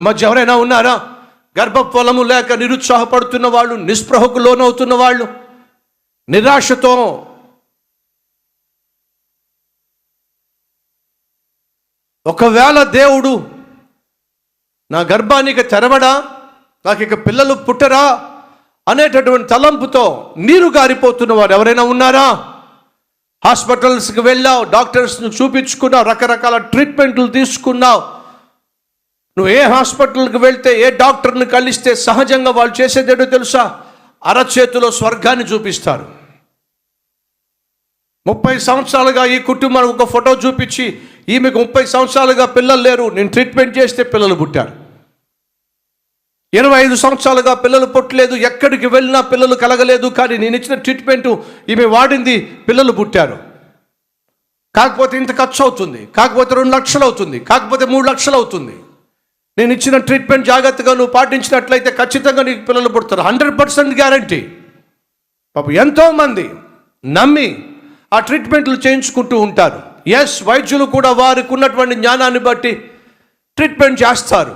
మధ్య ఎవరైనా ఉన్నారా? గర్భఫలము లేక నిరుత్సాహపడుతున్న వాళ్ళు, నిస్పృహకు లోనవుతున్న వాళ్ళు, నిరాశతో ఒకవేళ దేవుడు నా గర్భానికి తెరవడా, నాకు ఇక పిల్లలు పుట్టరా అనేటటువంటి తలంపుతో నీరు గారిపోతున్న వారు ఎవరైనా ఉన్నారా? హాస్పిటల్స్కి వెళ్ళావు, డాక్టర్స్ని చూపించుకున్నావు, రకరకాల ట్రీట్మెంట్లు తీసుకున్నావు. నువ్వు ఏ హాస్పిటల్కి వెళ్తే, ఏ డాక్టర్ని కలిస్తే సహజంగా వాళ్ళు చేసేదేటో తెలుసా? అరచేతిలో స్వర్గాన్ని చూపిస్తారు. 30 సంవత్సరాలుగా ఈ కుటుంబం ఒక ఫోటో చూపించి, ఈమెకు 30 సంవత్సరాలుగా పిల్లలు లేరు, నేను ట్రీట్మెంట్ చేస్తే పిల్లలు పుట్టారు. 25 సంవత్సరాలుగా పిల్లలు పుట్టలేదు, ఎక్కడికి వెళ్ళినా పిల్లలు కలగలేదు, కానీ నేను ఇచ్చిన ట్రీట్మెంటు ఈమె వాడింది, పిల్లలు పుట్టారు. కాకపోతే ఇంత ఖర్చు అవుతుంది, కాకపోతే 2 లక్షలు అవుతుంది, కాకపోతే 3 లక్షలు అవుతుంది. నేను ఇచ్చిన ట్రీట్మెంట్ జాగ్రత్తగా నువ్వు పాటించినట్లయితే ఖచ్చితంగా నీకు పిల్లలు పుడతారు. 100% గ్యారంటీ. పాపం ఎంతోమంది నమ్మి ఆ ట్రీట్మెంట్లు చేయించుకుంటూ ఉంటారు. ఎస్, వైద్యులు కూడా వారికి ఉన్నటువంటి జ్ఞానాన్ని బట్టి ట్రీట్మెంట్ చేస్తారు.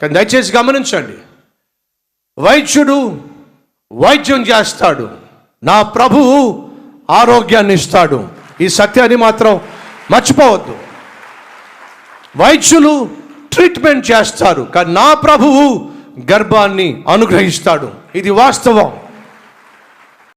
కానీ దయచేసి గమనించండి, వైద్యుడు వైద్యం చేస్తాడు, నా ప్రభువు ఆరోగ్యాన్ని ఇస్తాడు. ఈ సత్యాన్ని మాత్రం మర్చిపోవద్దు. వైద్యులు ట్రీట్మెంట్ చేస్తారు, కానీ నా ప్రభువు గర్భాన్ని అనుగ్రహిస్తాడు. ఇది వాస్తవం.